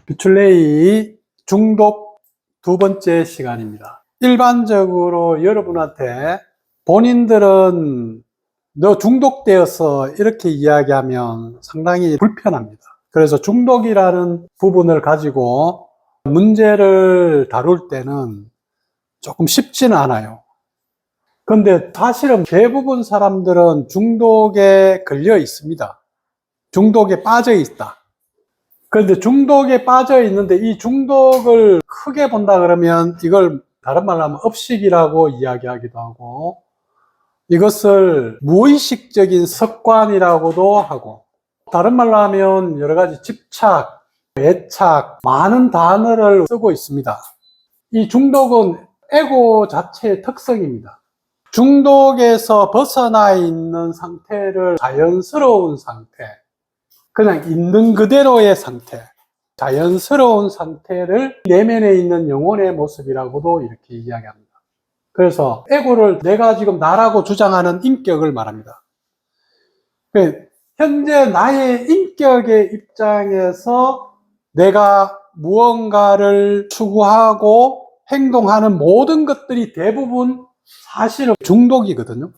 뷰출레이 중독 두 번째 시간입니다. 일반적으로 여러분한테 본인들은 너 중독되어서 이렇게 이야기하면 상당히 불편합니다. 그래서 중독이라는 부분을 가지고 문제를 다룰 때는 조금 쉽지는 않아요. 그런데 사실은 대부분 사람들은 중독에 걸려 있습니다. 중독에 빠져 있다. 그런데 중독에 빠져 있는데 이 중독을 크게 본다 그러면 이걸 다른 말로 하면 업식이라고 이야기하기도 하고, 이것을 무의식적인 습관이라고도 하고, 다른 말로 하면 여러 가지 집착, 애착, 많은 단어를 쓰고 있습니다. 이 중독은 에고 자체의 특성입니다. 중독에서 벗어나 있는 상태를 자연스러운 상태, 그냥 있는 그대로의 상태, 자연스러운 상태를 내면에 있는 영혼의 모습이라고도 이렇게 이야기합니다. 그래서 에고를 내가 지금 나라고 주장하는 인격을 말합니다. 현재 나의 인격의 입장에서 내가 무언가를 추구하고 행동하는 모든 것들이 대부분 사실은 중독이거든요.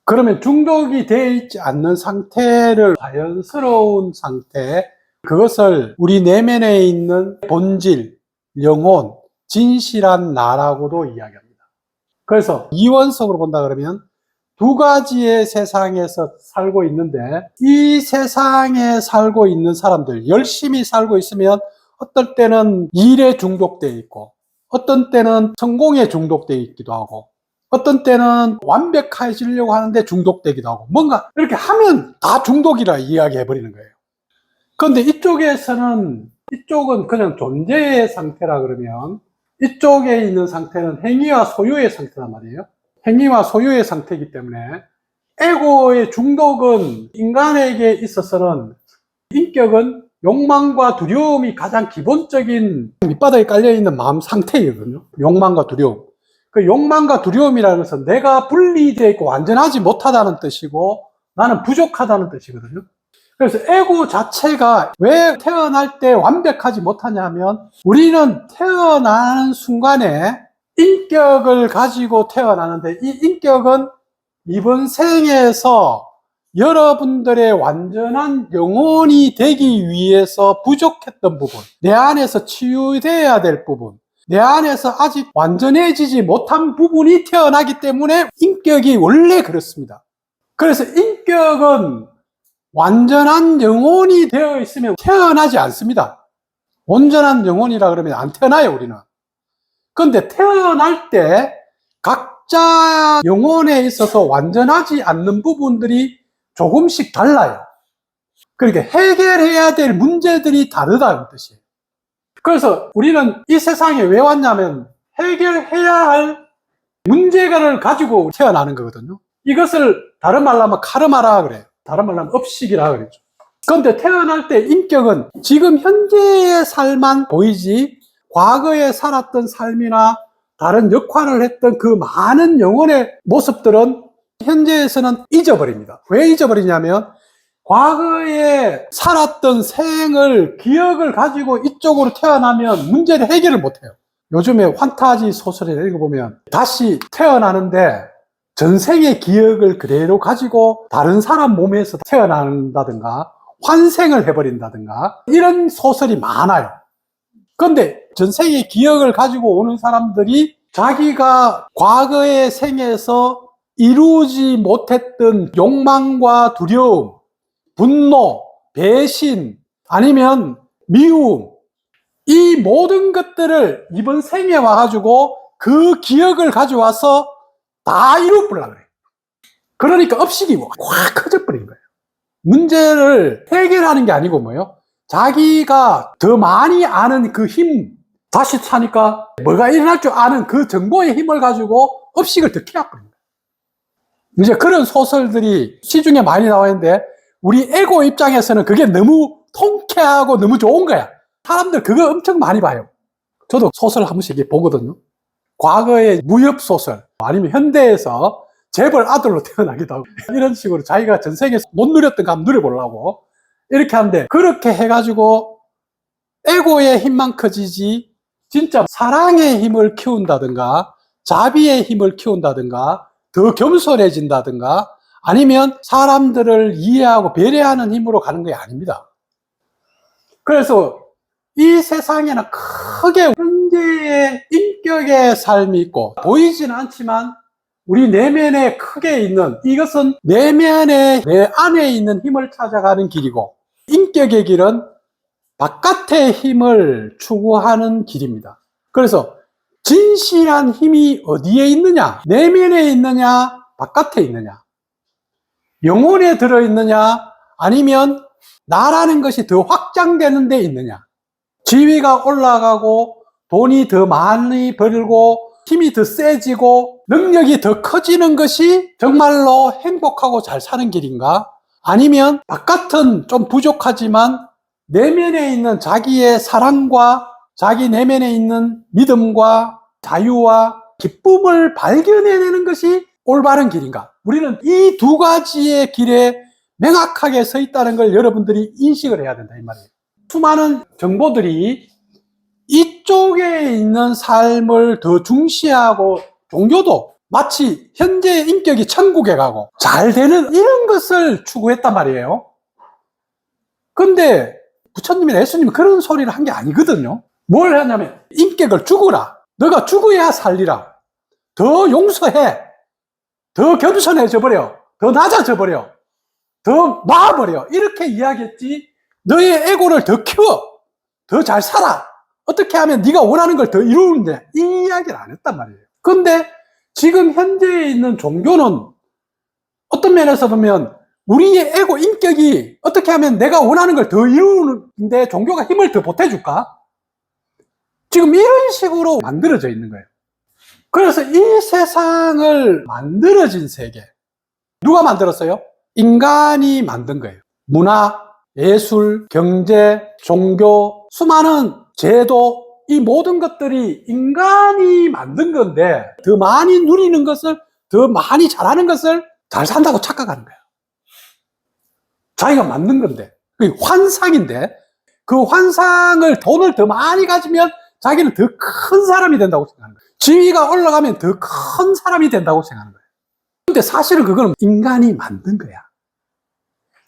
그러면 중독이 되어 있지 않는 상태를 자연스러운 상태, 그것을 우리 내면에 있는 본질, 영혼, 진실한 나라고도 이야기합니다. 그래서 이원석으로 본다 그러면 두 가지의 세상에서 살고 있는데, 이 세상에 살고 있는 사람들, 열심히 살고 있으면 어떨 때는 일에 중독되어 있고, 어떤 때는 성공에 중독되어 있기도 하고, 어떤 때는 완벽해지려고 하는데 중독되기도 하고, 뭔가 이렇게 하면 다 중독이라 이야기해버리는 거예요. 그런데 이쪽은 그냥 존재의 상태라 그러면, 이쪽에 있는 상태는 행위와 소유의 상태란 말이에요. 행위와 소유의 상태이기 때문에 에고의 중독은 인간에게 있어서는, 인격은 욕망과 두려움이 가장 기본적인 밑바닥에 깔려있는 마음 상태이거든요. 욕망과 두려움. 그 욕망과 두려움이라는 것은 내가 분리되어 있고 완전하지 못하다는 뜻이고 나는 부족하다는 뜻이거든요. 그래서 에고 자체가 왜 태어날 때 완벽하지 못하냐면, 우리는 태어나는 순간에 인격을 가지고 태어나는데, 이 인격은 이번 생에서 여러분들의 완전한 영혼이 되기 위해서 부족했던 부분, 내 안에서 치유되어야 될 부분, 내 안에서 아직 완전해지지 못한 부분이 태어나기 때문에 인격이 원래 그렇습니다. 그래서 인격은 완전한 영혼이 되어 있으면 태어나지 않습니다. 온전한 영혼이라 그러면 안 태어나요, 우리는. 그런데 태어날 때 각자 영혼에 있어서 완전하지 않는 부분들이 조금씩 달라요. 그러니까 해결해야 될 문제들이 다르다는 뜻이에요. 그래서 우리는 이 세상에 왜 왔냐면 해결해야 할 문제를 가지고 태어나는 거거든요. 이것을 다른 말로 하면 카르마라 그래요. 다른 말로 하면 업식이라 그러죠. 그런데 태어날 때 인격은 지금 현재의 삶만 보이지, 과거에 살았던 삶이나 다른 역할을 했던 그 많은 영혼의 모습들은 현재에서는 잊어버립니다. 왜 잊어버리냐면, 과거에 살았던 생을, 기억을 가지고 이쪽으로 태어나면 문제를 해결을 못해요. 요즘에 환타지 소설을 읽어보면 다시 태어나는데 전생의 기억을 그대로 가지고 다른 사람 몸에서 태어난다든가 환생을 해버린다든가 이런 소설이 많아요. 그런데 전생의 기억을 가지고 오는 사람들이 자기가 과거의 생에서 이루지 못했던 욕망과 두려움, 분노, 배신, 아니면 미움, 이 모든 것들을 이번 생에 와가지고 그 기억을 가져와서 다 이루어보려고 그래요. 그러니까 업식이 확 커져버린 거예요. 문제를 해결하는 게 아니고 뭐예요? 자기가 더 많이 아는 그 힘, 다시 사니까 뭐가 일어날 줄 아는 그 정보의 힘을 가지고 업식을 더 키워버린 거예요. 이제 그런 소설들이 시중에 많이 나와 있는데, 우리 에고 입장에서는 그게 너무 통쾌하고 너무 좋은 거야. 사람들 그거 엄청 많이 봐요. 저도 소설 한 번씩 보거든요. 과거의 무협 소설, 아니면 현대에서 재벌 아들로 태어나기도 하고, 이런 식으로 자기가 전생에서 못 누렸던 거 한번 누려보려고 이렇게 하는데, 그렇게 해가지고 에고의 힘만 커지지 진짜 사랑의 힘을 키운다든가 자비의 힘을 키운다든가 더 겸손해진다든가 아니면 사람들을 이해하고 배려하는 힘으로 가는 게 아닙니다. 그래서 이 세상에는 크게 현재의 인격의 삶이 있고 보이지는 않지만 우리 내면에 크게 있는 이것은 내면에 내 안에 있는 힘을 찾아가는 길이고 인격의 길은 바깥의 힘을 추구하는 길입니다. 그래서 진실한 힘이 어디에 있느냐? 내면에 있느냐? 바깥에 있느냐? 영혼에 들어있느냐? 아니면 나라는 것이 더 확장되는 데 있느냐? 지위가 올라가고 돈이 더 많이 벌고 힘이 더 세지고 능력이 더 커지는 것이 정말로 행복하고 잘 사는 길인가? 아니면 바깥은 좀 부족하지만 내면에 있는 자기의 사랑과 자기 내면에 있는 믿음과 자유와 기쁨을 발견해내는 것이 올바른 길인가? 우리는 이 두 가지의 길에 명확하게 서 있다는 걸 여러분들이 인식을 해야 된다 이 말이에요. 수많은 정보들이 이쪽에 있는 삶을 더 중시하고 종교도 마치 현재의 인격이 천국에 가고 잘 되는 이런 것을 추구했단 말이에요. 근데 부처님이나 예수님은 그런 소리를 한 게 아니거든요. 뭘 하냐면 인격을 죽으라. 너가 죽어야 살리라. 더 용서해. 더 겸손해져 버려. 더 낮아져 버려. 더 나아버려. 이렇게 이야기했지 너의 에고를 더 키워. 더 잘 살아. 어떻게 하면 네가 원하는 걸 더 이루는데 이 이야기를 안 했단 말이에요. 근데 지금 현재에 있는 종교는 어떤 면에서 보면 우리의 에고 인격이 어떻게 하면 내가 원하는 걸 더 이루는데 종교가 힘을 더 보태줄까? 지금 이런 식으로 만들어져 있는 거예요. 그래서 이 세상을 만들어진 세계 누가 만들었어요? 인간이 만든 거예요. 문화, 예술, 경제, 종교, 수많은 제도 이 모든 것들이 인간이 만든 건데 더 많이 누리는 것을 더 많이 잘하는 것을 잘 산다고 착각하는 거예요. 자기가 만든 건데 그게 환상인데 그 환상을 돈을 더 많이 가지면 자기는 더 큰 사람이 된다고 생각하는 거예요. 지위가 올라가면 더 큰 사람이 된다고 생각하는 거예요. 근데 사실은 그건 인간이 만든 거야.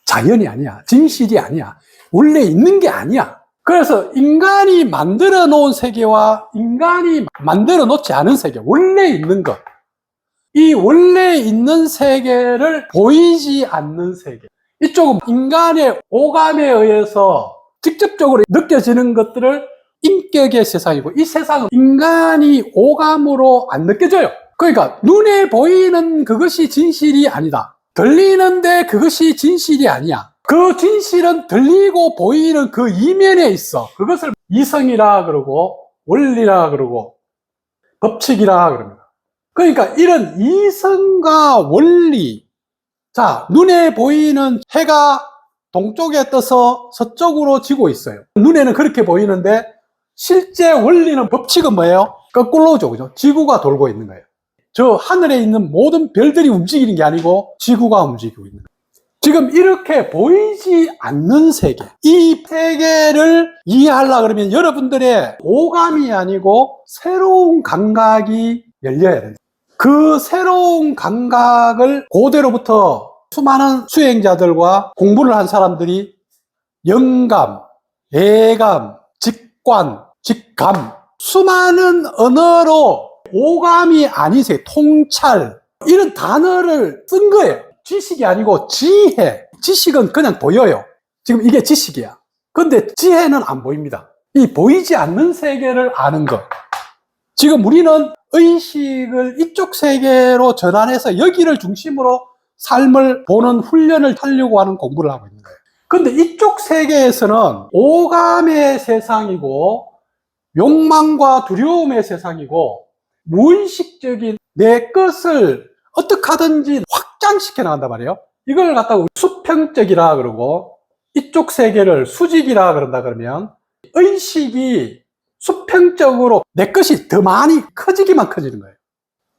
자연이 아니야. 진실이 아니야. 원래 있는 게 아니야. 그래서 인간이 만들어 놓은 세계와 인간이 만들어 놓지 않은 세계, 원래 있는 것. 이 원래 있는 세계를 보이지 않는 세계. 이쪽은 인간의 오감에 의해서 직접적으로 느껴지는 것들을 인격의 세상이고 이 세상은 인간이 오감으로 안 느껴져요. 그러니까 눈에 보이는 그것이 진실이 아니다. 들리는데 그것이 진실이 아니야. 그 진실은 들리고 보이는 그 이면에 있어. 그것을 이성이라 그러고 원리라 그러고 법칙이라 그럽니다. 그러니까 이런 이성과 원리, 자, 눈에 보이는 해가 동쪽에 떠서 서쪽으로 지고 있어요. 눈에는 그렇게 보이는데 실제 원리는 법칙은 뭐예요? 거꾸로죠, 그죠? 지구가 돌고 있는 거예요. 저 하늘에 있는 모든 별들이 움직이는 게 아니고 지구가 움직이고 있는 거예요. 지금 이렇게 보이지 않는 세계, 이 세계를 이해하려고 그러면 여러분들의 오감이 아니고 새로운 감각이 열려야 된다. 그 새로운 감각을 그대로부터 수많은 수행자들과 공부를 한 사람들이 영감, 예감, 직관, 직감, 수많은 언어로 오감이 아닌 세계, 통찰, 이런 단어를 쓴 거예요. 지식이 아니고 지혜. 지식은 그냥 보여요. 지금 이게 지식이야. 근데 지혜는 안 보입니다. 이 보이지 않는 세계를 아는 것. 지금 우리는 의식을 이쪽 세계로 전환해서 여기를 중심으로 삶을 보는 훈련을 하려고 하는 공부를 하고 있는 거예요. 근데 이쪽 세계에서는 오감의 세상이고 욕망과 두려움의 세상이고 무의식적인 내 것을 어떻게 하든지 확장시켜 나간단 말이에요. 이걸 갖다가 수평적이라 그러고 이쪽 세계를 수직이라 그런다 그러면 의식이 수평적으로 내 것이 더 많이 커지기만 커지는 거예요.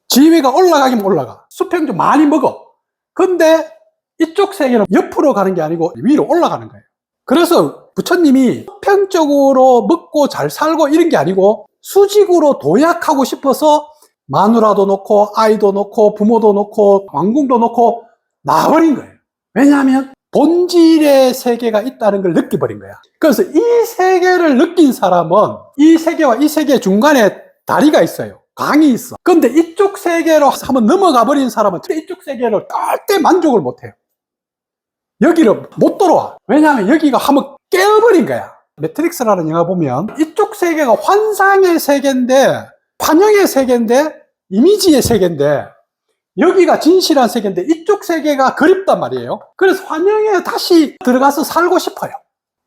지위가 올라가기만 올라가. 수평적 많이 먹어. 근데 이쪽 세계는 옆으로 가는 게 아니고 위로 올라가는 거예요. 그래서 부처님이 평적으로 먹고 잘 살고 이런 게 아니고 수직으로 도약하고 싶어서 마누라도 놓고 아이도 놓고 부모도 놓고 왕궁도 놓고 나와버린 거예요. 왜냐하면 본질의 세계가 있다는 걸 느껴버린 거야. 그래서 이 세계를 느낀 사람은 이 세계와 이 세계 중간에 다리가 있어요. 강이 있어. 근데 이쪽 세계로 한번 넘어가 버린 사람은 이쪽 세계를 절대 만족을 못해요. 여기를 못 돌아와. 왜냐하면 여기가 한번 깨어버린 거야. 매트릭스라는 영화 보면 이쪽 세계가 환상의 세계인데, 환영의 세계인데, 이미지의 세계인데, 여기가 진실한 세계인데 이쪽 세계가 그립단 말이에요. 그래서 환영에 다시 들어가서 살고 싶어요.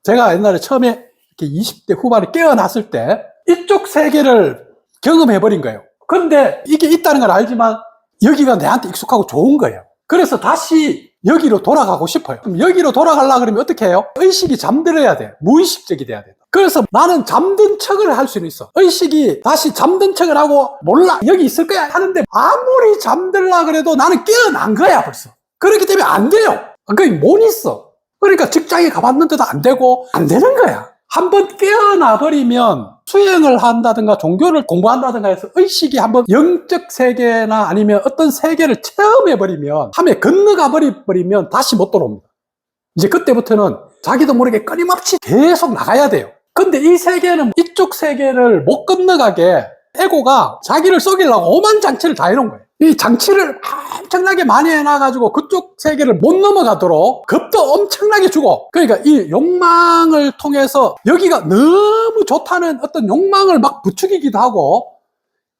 제가 옛날에 처음에 이렇게 20대 후반에 깨어났을 때 이쪽 세계를 경험해버린 거예요. 근데 이게 있다는 걸 알지만 여기가 내한테 익숙하고 좋은 거예요. 그래서 다시 여기로 돌아가고 싶어요. 그럼 여기로 돌아가려고 그러면 어떻게 해요? 의식이 잠들어야 돼. 무의식적이 돼야 돼. 그래서 나는 잠든 척을 할 수는 있어. 의식이 다시 잠든 척을 하고 몰라 여기 있을 거야 하는데 아무리 잠들라 그래도 나는 깨어난 거야 벌써. 그렇기 때문에 안 돼요. 거기 못 있어. 그러니까 직장에 가봤는데도 안 되고 안 되는 거야. 한번 깨어나 버리면 수행을 한다든가 종교를 공부한다든가 해서 의식이 한번 영적 세계나 아니면 어떤 세계를 체험해 버리면 함에 건너가 버리면 다시 못 돌아옵니다. 이제 그때부터는 자기도 모르게 끊임없이 계속 나가야 돼요. 근데 이 세계는 이쪽 세계를 못 건너가게 에고가 자기를 속이려고 오만 장치를 다 해놓은 거예요. 이 장치를 엄청나게 많이 해놔가지고 그쪽 세계를 못 넘어가도록 겁도 엄청나게 주고, 그러니까 이 욕망을 통해서 여기가 너무 좋다는 어떤 욕망을 막 부추기기도 하고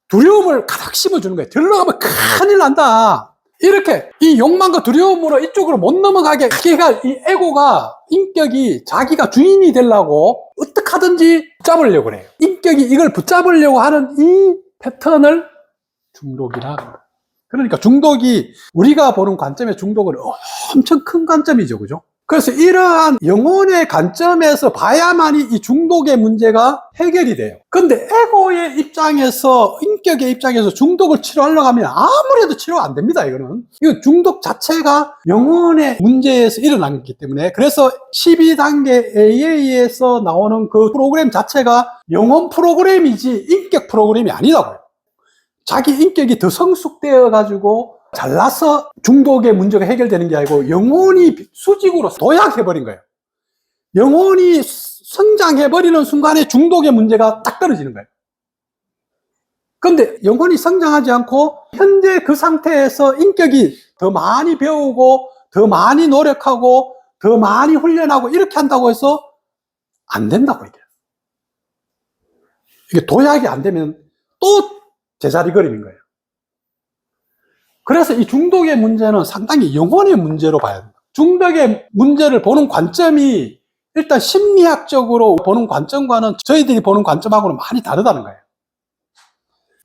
두려움을 가득 심어주는 거예요. 들러가면 큰일 난다. 이렇게 이 욕망과 두려움으로 이쪽으로 못 넘어가게 자기가 이 에고가 인격이 자기가 주인이 되려고 어떻게 하든지 붙잡으려고 그래요. 인격이 이걸 붙잡으려고 하는 이 패턴을 중독이라 합니다. 그러니까 중독이 우리가 보는 관점의 중독은 엄청 큰 관점이죠. 그죠? 그래서 이러한 영혼의 관점에서 봐야만이 이 중독의 문제가 해결이 돼요. 근데 에고의 입장에서, 인격의 입장에서 중독을 치료하려고 하면 아무래도 치료가 안 됩니다. 이거는. 이거 중독 자체가 영혼의 문제에서 일어난 거기 때문에, 그래서 12단계 AA에서 나오는 그 프로그램 자체가 영혼 프로그램이지 인격 프로그램이 아니라고요. 자기 인격이 더 성숙되어 가지고 잘나서 중독의 문제가 해결되는 게 아니고 영혼이 수직으로 도약해버린 거예요. 영혼이 성장해버리는 순간에 중독의 문제가 딱 떨어지는 거예요. 그런데 영혼이 성장하지 않고 현재 그 상태에서 인격이 더 많이 배우고 더 많이 노력하고 더 많이 훈련하고 이렇게 한다고 해서 안 된다고 이게. 이게 도약이 안 되면 또 제자리 걸음인 거예요. 그래서 이 중독의 문제는 상당히 영혼의 문제로 봐야 됩니다. 중독의 문제를 보는 관점이 일단 심리학적으로 보는 관점과는 저희들이 보는 관점하고는 많이 다르다는 거예요.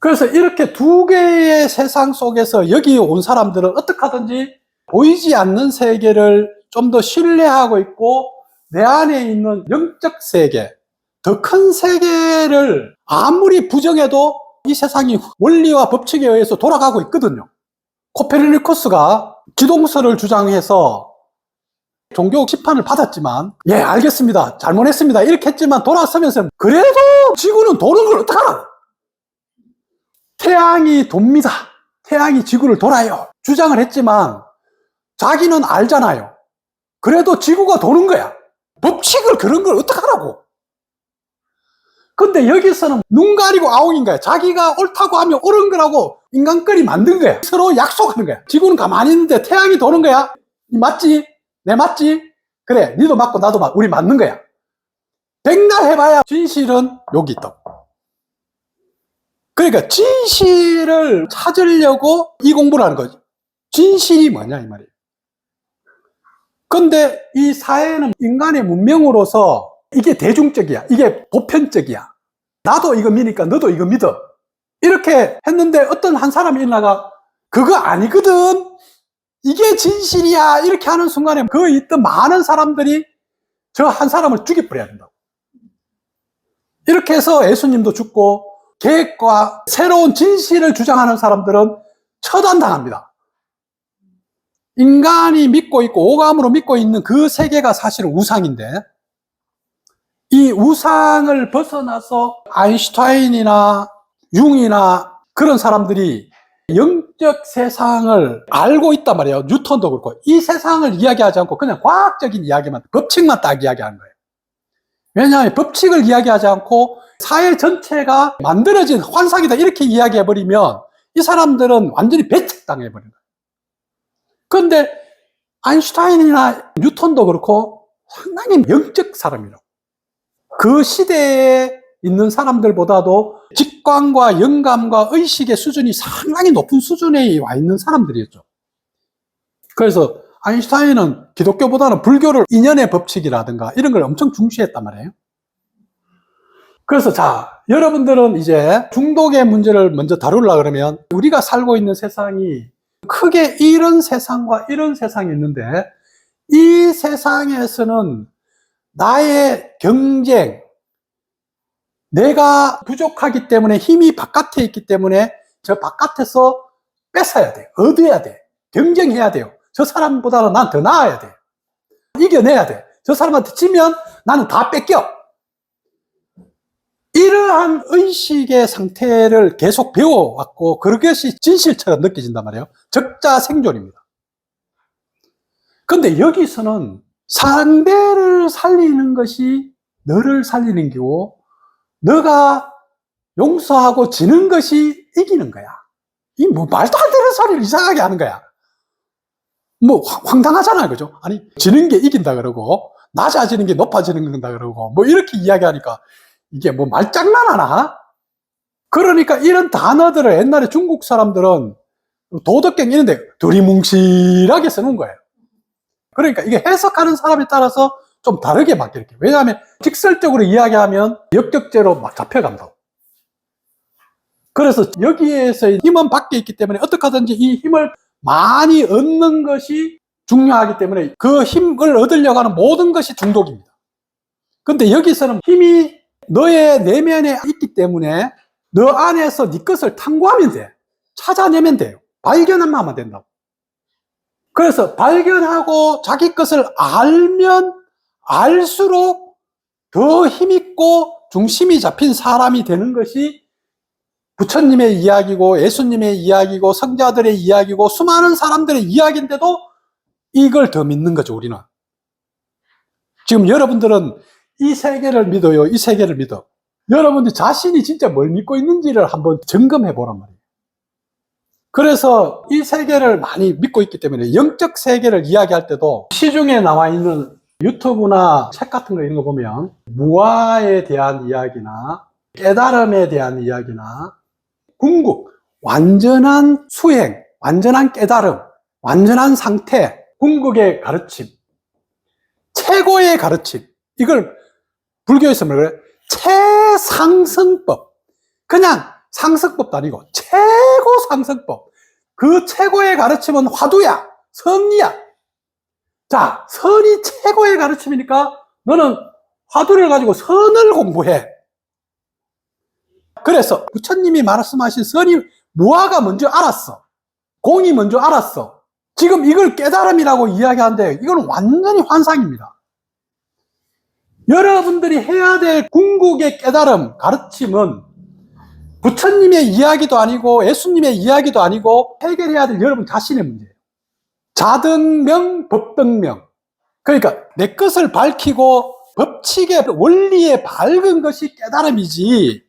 그래서 이렇게 두 개의 세상 속에서 여기 온 사람들은 어떻게 하든지 보이지 않는 세계를 좀 더 신뢰하고 있고 내 안에 있는 영적 세계, 더 큰 세계를 아무리 부정해도 이 세상이 원리와 법칙에 의해서 돌아가고 있거든요. 코페르니쿠스가 기동설을 주장해서 종교 심판을 받았지만, 예, 알겠습니다, 잘못했습니다 이렇게 했지만 돌아서면서 그래도 지구는 도는 걸 어떡하나, 태양이 돕니다, 태양이 지구를 돌아요 주장을 했지만 자기는 알잖아요. 그래도 지구가 도는 거야. 법칙을 그런 걸 어떡하라고. 근데 여기서는 눈 가리고 아웅인 거야. 자기가 옳다고 하면 옳은 거라고 인간끼리 만든 거야. 서로 약속하는 거야. 지구는 가만히 있는데 태양이 도는 거야. 이 맞지? 내 맞지? 그래, 니도 맞고 나도 맞고 우리 맞는 거야. 백날 해봐야 진실은 여기 있다. 그러니까 진실을 찾으려고 이 공부를 하는 거지. 진실이 뭐냐 이 말이에요. 근데 이 사회는 인간의 문명으로서 이게 대중적이야, 이게 보편적이야, 나도 이거 믿으니까 너도 이거 믿어 이렇게 했는데 어떤 한 사람이 일어나가 그거 아니거든, 이게 진실이야 이렇게 하는 순간에 그 있던 많은 사람들이 저 한 사람을 죽여버려야 된다고. 이렇게 해서 예수님도 죽고 계획과 새로운 진실을 주장하는 사람들은 처단당합니다. 인간이 믿고 있고 오감으로 믿고 있는 그 세계가 사실은 우상인데 이 우상을 벗어나서 아인슈타인이나 융이나 그런 사람들이 영적 세상을 알고 있단 말이에요. 뉴턴도 그렇고. 이 세상을 이야기하지 않고 그냥 과학적인 이야기만, 법칙만 딱 이야기하는 거예요. 왜냐하면 법칙을 이야기하지 않고 사회 전체가 만들어진 환상이다 이렇게 이야기해버리면 이 사람들은 완전히 배척당해버린 거예요. 그런데 아인슈타인이나 뉴턴도 그렇고 상당히 영적 사람이라고. 그 시대에 있는 사람들보다도 직관과 영감과 의식의 수준이 상당히 높은 수준에 와 있는 사람들이었죠. 그래서 아인슈타인은 기독교보다는 불교를 인연의 법칙이라든가 이런 걸 엄청 중시했단 말이에요. 그래서 자, 여러분들은 이제 중독의 문제를 먼저 다루려고 그러면 우리가 살고 있는 세상이 크게 이런 세상과 이런 세상이 있는데 이 세상에서는 나의 경쟁, 내가 부족하기 때문에 힘이 바깥에 있기 때문에 저 바깥에서 뺏어야 돼. 얻어야 돼. 경쟁해야 돼요. 저 사람보다는 난 더 나아야 돼. 이겨내야 돼. 저 사람한테 지면 나는 다 뺏겨. 이러한 의식의 상태를 계속 배워왔고 그것이 진실처럼 느껴진단 말이에요. 적자 생존입니다. 그런데 여기서는 상대를 살리는 것이 너를 살리는 거고 너가 용서하고 지는 것이 이기는 거야. 이 뭐 말도 안 되는 소리를 이상하게 하는 거야. 뭐 황당하잖아요, 그죠? 아니 지는 게 이긴다 그러고 낮아지는 게 높아지는 건다 그러고 뭐 이렇게 이야기하니까 이게 뭐 말장난하나? 그러니까 이런 단어들을 옛날에 중국 사람들은 도덕경 이런데 두리뭉실하게 쓰는 거예요. 그러니까 이게 해석하는 사람에 따라서 좀 다르게 막 이렇게. 왜냐하면 직설적으로 이야기하면 역격제로 막 잡혀간다고. 그래서 여기에서 힘은 밖에 있기 때문에 어떻게 하든지 이 힘을 많이 얻는 것이 중요하기 때문에 그 힘을 얻으려고 하는 모든 것이 중독입니다. 근데 여기서는 힘이 너의 내면에 있기 때문에 너 안에서 네 것을 탐구하면 돼. 찾아내면 돼요. 발견하면 하면 된다고. 그래서 발견하고 자기 것을 알면 알수록 더 힘있고 중심이 잡힌 사람이 되는 것이 부처님의 이야기고 예수님의 이야기고 성자들의 이야기고 수많은 사람들의 이야기인데도 이걸 더 믿는 거죠, 우리는. 지금 여러분들은 이 세계를 믿어요. 이 세계를 믿어. 여러분들 자신이 진짜 뭘 믿고 있는지를 한번 점검해 보란 말이에요. 그래서 이 세계를 많이 믿고 있기 때문에 영적 세계를 이야기할 때도 시중에 나와 있는 유튜브나 책 같은 거 이런 거 보면 무아에 대한 이야기나 깨달음에 대한 이야기나 궁극, 완전한 수행, 완전한 깨달음, 완전한 상태, 궁극의 가르침, 최고의 가르침, 이걸 불교에서 뭐라 그래? 최상승법. 그냥 상승법도 아니고 최고 상승법. 그 최고의 가르침은 화두야, 선이야. 자, 선이 최고의 가르침이니까 너는 화두를 가지고 선을 공부해. 그래서 부처님이 말씀하신 선이 무아가 먼저 알았어. 공이 먼저 알았어. 지금 이걸 깨달음이라고 이야기하는데 이건 완전히 환상입니다. 여러분들이 해야 될 궁극의 깨달음, 가르침은 부처님의 이야기도 아니고 예수님의 이야기도 아니고 해결해야 될 여러분 자신의 문제예요. 자등명, 법등명. 그러니까 내 것을 밝히고 법칙의 원리에 밝은 것이 깨달음이지.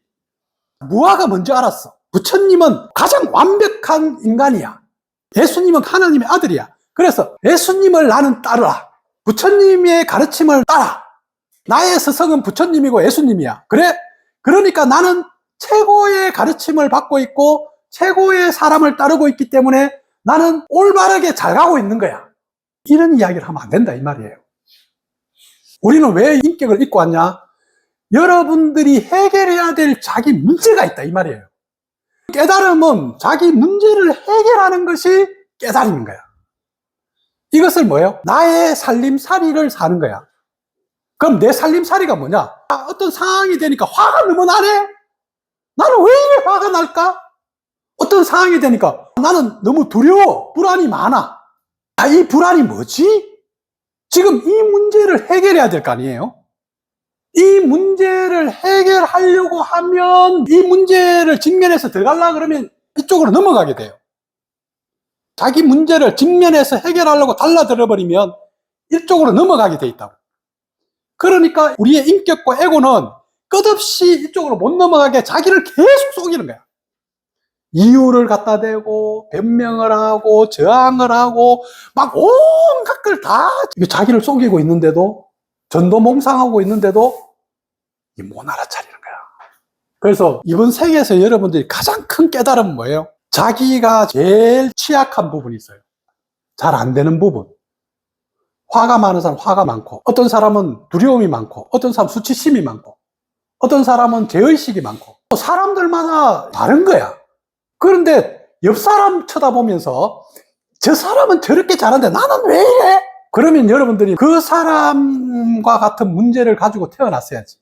무아가 먼저 알았어. 부처님은 가장 완벽한 인간이야. 예수님은 하나님의 아들이야. 그래서 예수님을 나는 따르라. 부처님의 가르침을 따라. 나의 스승은 부처님이고 예수님이야. 그래? 그러니까 나는 최고의 가르침을 받고 있고 최고의 사람을 따르고 있기 때문에 나는 올바르게 잘 가고 있는 거야. 이런 이야기를 하면 안 된다 이 말이에요. 우리는 왜 인격을 잊고 왔냐? 여러분들이 해결해야 될 자기 문제가 있다 이 말이에요. 깨달음은 자기 문제를 해결하는 것이 깨달음인 거야. 이것을 뭐예요? 나의 살림살이를 사는 거야. 그럼 내 살림살이가 뭐냐? 어떤 상황이 되니까 화가 너무 나네? 나는 왜 이래 화가 날까? 어떤 상황이 되니까 나는 너무 두려워. 불안이 많아. 이 불안이 뭐지? 지금 이 문제를 해결해야 될 거 아니에요? 이 문제를 해결하려고 하면 이 문제를 직면해서 들어가려고 그러면 이쪽으로 넘어가게 돼요. 자기 문제를 직면해서 해결하려고 달라들어 버리면 이쪽으로 넘어가게 돼 있다고. 그러니까 우리의 인격과 에고는 끝없이 이쪽으로 못 넘어가게 자기를 계속 속이는 거야. 이유를 갖다 대고 변명을 하고 저항을 하고 막 온갖 걸 다 자기를 속이고 있는데도, 전도몽상하고 있는데도 못 알아차리는 거야. 그래서 이번 세계에서 여러분들이 가장 큰 깨달음은 뭐예요? 자기가 제일 취약한 부분이 있어요. 잘 안 되는 부분. 화가 많은 사람 화가 많고, 어떤 사람은 두려움이 많고, 어떤 사람은 수치심이 많고, 어떤 사람은 죄의식이 많고, 사람들마다 다른 거야. 그런데 옆 사람 쳐다보면서 저 사람은 저렇게 잘하는데 나는 왜 이래? 그러면 여러분들이 그 사람과 같은 문제를 가지고 태어났어야지.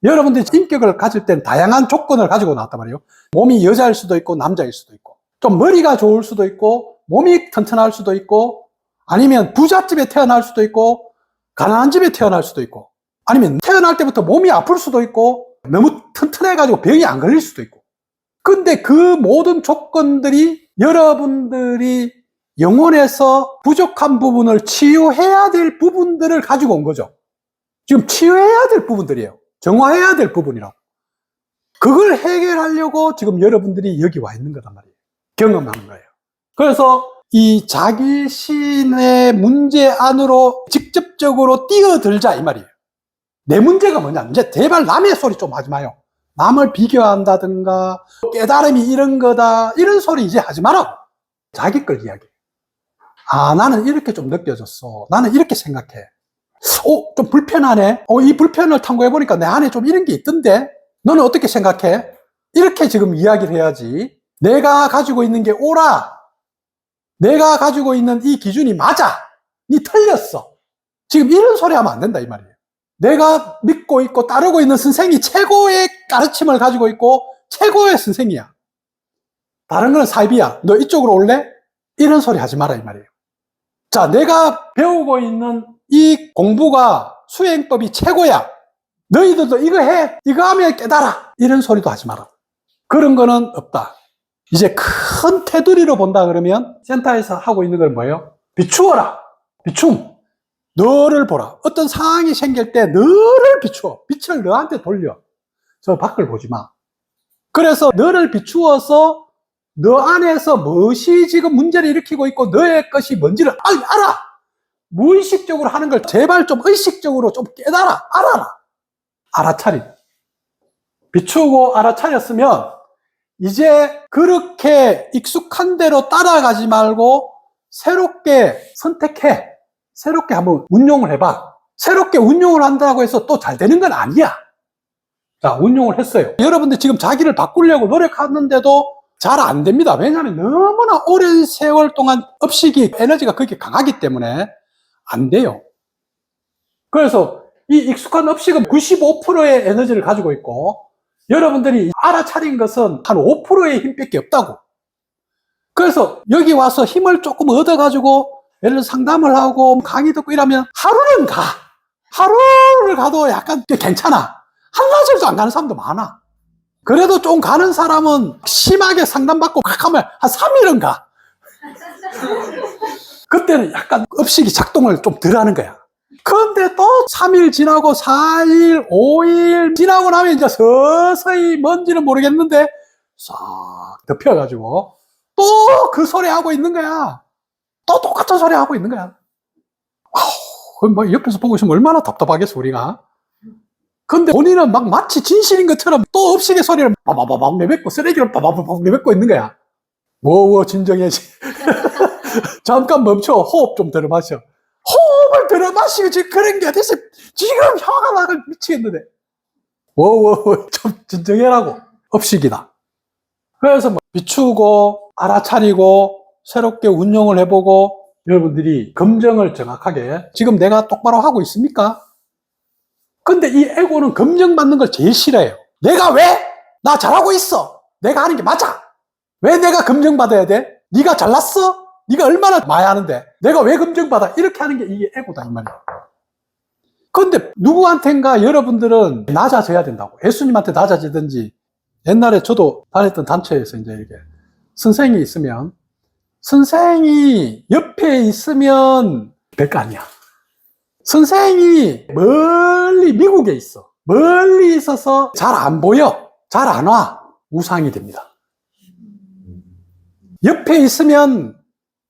여러분들이 인격을 가질 때는 다양한 조건을 가지고 나왔단 말이에요. 몸이 여자일 수도 있고 남자일 수도 있고, 좀 머리가 좋을 수도 있고, 몸이 튼튼할 수도 있고, 아니면 부잣집에 태어날 수도 있고, 가난한 집에 태어날 수도 있고, 아니면 태어날 때부터 몸이 아플 수도 있고, 너무 튼튼해가지고 병이 안 걸릴 수도 있고. 근데 그 모든 조건들이 여러분들이 영혼에서 부족한 부분을 치유해야 될 부분들을 가지고 온 거죠. 지금 치유해야 될 부분들이에요. 정화해야 될 부분이라고. 그걸 해결하려고 지금 여러분들이 여기 와 있는 거란 말이에요. 경험하는 거예요. 그래서 이 자기 신의 문제 안으로 직접적으로 뛰어들자 이 말이에요. 내 문제가 뭐냐? 이제 제발 남의 소리 좀 하지 마요. 남을 비교한다든가 깨달음이 이런 거다 이런 소리 이제 하지 말라고. 자기 걸 이야기해. 아, 나는 이렇게 좀 느껴졌어. 나는 이렇게 생각해. 좀 불편하네. 이 불편을 탐구해보니까 내 안에 좀 이런 게 있던데? 너는 어떻게 생각해? 이렇게 지금 이야기를 해야지. 내가 가지고 있는 게 옳아. 내가 가지고 있는 이 기준이 맞아. 니 틀렸어. 지금 이런 소리 하면 안 된다, 이 말이에요. 내가 믿고 있고 따르고 있는 선생이 최고의 가르침을 가지고 있고 최고의 선생이야. 다른 건 사이비야. 너 이쪽으로 올래? 이런 소리 하지 마라, 이 말이에요. 자, 내가 배우고 있는 이 공부가 수행법이 최고야. 너희들도 이거 해. 이거 하면 깨달아. 이런 소리도 하지 마라. 그런 거는 없다. 이제 큰 테두리로 본다 그러면 센터에서 하고 있는 건 뭐예요? 비추어라. 비춤. 너를 보라. 어떤 상황이 생길 때 너를 비추어. 빛을 너한테 돌려. 저 밖을 보지 마. 그래서 너를 비추어서 너 안에서 무엇이 지금 문제를 일으키고 있고 너의 것이 뭔지를 알아. 무의식적으로 하는 걸 제발 좀 의식적으로 좀 깨달아. 알아라. 알아차림. 비추고 알아차렸으면 이제 그렇게 익숙한 대로 따라가지 말고 새롭게 선택해. 새롭게 한번 운용을 해봐. 새롭게 운용을 한다고 해서 또 잘 되는 건 아니야. 자, 운용을 했어요. 여러분들 지금 자기를 바꾸려고 노력하는데도 잘 안 됩니다. 왜냐하면 너무나 오랜 세월 동안 업식이 에너지가 그렇게 강하기 때문에 안 돼요. 그래서 이 익숙한 업식은 95%의 에너지를 가지고 있고 여러분들이 알아차린 것은 한 5%의 힘밖에 없다고. 그래서 여기 와서 힘을 조금 얻어가지고 예를 들어 상담을 하고 강의 듣고 이러면 하루는 가. 하루를 가도 약간 괜찮아. 한나절도 안 가는 사람도 많아. 그래도 좀 가는 사람은 심하게 상담받고 막 하면 한 3일은 가. 그때는 약간 업식이 작동을 좀 덜 하는 거야. 그런데 또 3일 지나고 4일, 5일 지나고 나면 이제 서서히 뭔지는 모르겠는데 싹 덮여가지고 또 그 소리 하고 있는 거야. 또 똑같은 소리 하고 있는 거야. 뭐 옆에서 보고 있으면 얼마나 답답하겠어, 우리가. 근데 본인은 막 마치 진실인 것처럼 또 업식의 소리를 바바바박 내뱉고 쓰레기를 바바바박 내뱉고 있는 거야. 진정해야지. 잠깐 멈춰. 호흡 좀 들어 마셔. 호흡을 들어 마시고 지금 그런 게 어딨어. 지금 혀가 나가 미치겠는데. 좀 진정해라고. 업식이다. 그래서 뭐 비추고 알아차리고 새롭게 운용을 해보고 여러분들이 검증을 정확하게 지금 내가 똑바로 하고 있습니까? 근데 이 에고는 검증받는 걸 제일 싫어해요. 내가 왜? 나 잘하고 있어. 내가 하는 게 맞아. 왜 내가 검증받아야 돼? 네가 잘났어? 네가 얼마나 많이 하는데 내가 왜 검증받아? 이렇게 하는 게 이게 에고다 이 말이야. 근데 누구한텐가 여러분들은 낮아져야 된다고. 예수님한테 낮아지든지. 옛날에 저도 다녔던 단체에서 이제 이렇게 선생이 있으면, 선생이 옆에 있으면 별거 아니야. 선생이 멀리 미국에 있어. 멀리 있어서 잘 안 보여. 잘 안 와. 우상이 됩니다. 옆에 있으면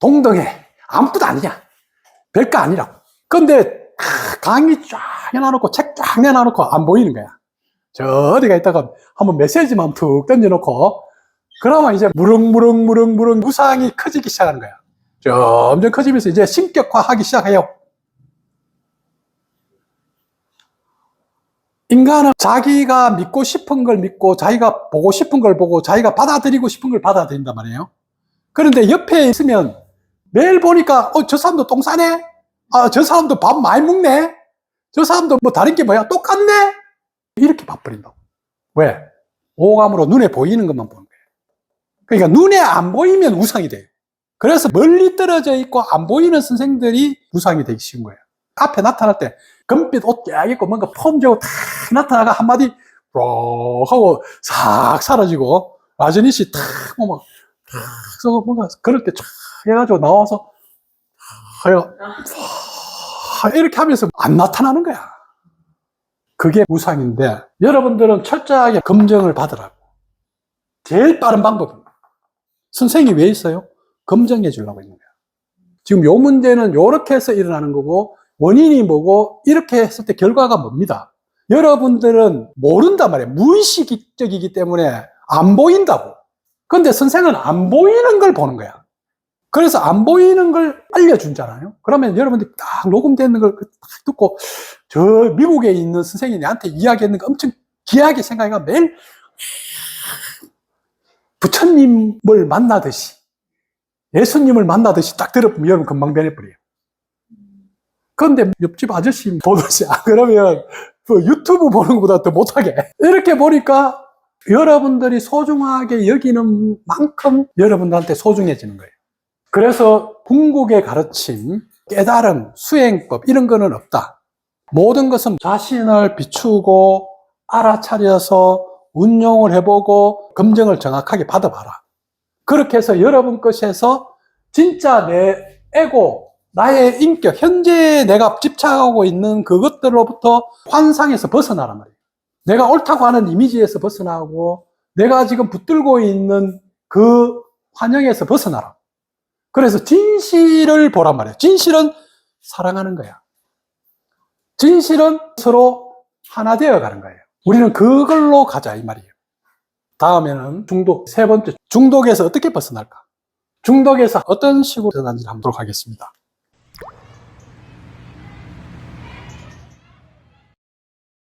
동등해. 아무것도 아니야. 별거 아니라고. 근데 강의 쫙 해놔놓고 책 쫙 내놔놓고 안 보이는 거야. 저 어디가 있다가 한번 메시지만 툭 던져놓고 그러면 이제 무릉무릉 우상이 커지기 시작하는 거야. 점점 커지면서 이제 신격화하기 시작해요. 인간은 자기가 믿고 싶은 걸 믿고 자기가 보고 싶은 걸 보고 자기가 받아들이고 싶은 걸 받아들인단 말이에요. 그런데 옆에 있으면 매일 보니까 저 사람도 똥 싸네? 저 사람도 밥 많이 먹네? 저 사람도 뭐 다른 게 뭐야? 똑같네? 이렇게 봐버린다고. 왜? 오감으로 눈에 보이는 것만 보는 거예요. 그러니까 눈에 안 보이면 우상이 돼요. 그래서 멀리 떨어져 있고 안 보이는 선생들이 우상이 되기 쉬운 거예요. 앞에 나타날 때 금빛 옷 쫙 입고 뭔가 폼지고 탁 나타나가 한마디 하고 싹 사라지고 라저니시 탁 막 탁 뭔가 그럴 때 쫙 해가지고 나와서 이렇게 하면서 안 나타나는 거야. 그게 우상인데 여러분들은 철저하게 검증을 받으라고. 제일 빠른 방법입니다. 선생이 왜 있어요? 검증해 주려고 있는 거야. 지금 요 문제는 요렇게 해서 일어나는 거고 원인이 뭐고 이렇게 했을 때 결과가 뭡니다. 여러분들은 모른단 말이에요. 무의식적이기 때문에 안 보인다고. 근데 선생은 안 보이는 걸 보는 거야. 그래서 안 보이는 걸 알려준잖아요. 그러면 여러분들이 딱 녹음되는 걸 딱 듣고 저 미국에 있는 선생님이 나한테 이야기했는 거 엄청 귀하게 생각해가 매일 부처님을 만나듯이 예수님을 만나듯이 딱 들어보면 여러분 금방 변해버려요. 그런데 옆집 아저씨 보듯이 그러면 유튜브 보는 것보다 더 못하게. 이렇게 보니까 여러분들이 소중하게 여기는 만큼 여러분들한테 소중해지는 거예요. 그래서 궁극의 가르침, 깨달음, 수행법 이런 거는 없다. 모든 것은 자신을 비추고 알아차려서 운용을 해보고 검증을 정확하게 받아봐라. 그렇게 해서 여러분 것에서 진짜 내 에고, 나의 인격, 현재 내가 집착하고 있는 그것들로부터 환상에서 벗어나란 말이에요. 내가 옳다고 하는 이미지에서 벗어나고 내가 지금 붙들고 있는 그 환영에서 벗어나라. 그래서 진실을 보란 말이에요. 진실은 사랑하는 거야. 진실은 서로 하나 되어 가는 거예요. 우리는 그걸로 가자 이 말이에요. 다음에는 중독, 세 번째 중독에서 어떻게 벗어날까? 중독에서 어떤 식으로 벗어나는지 한번 보도록 하겠습니다.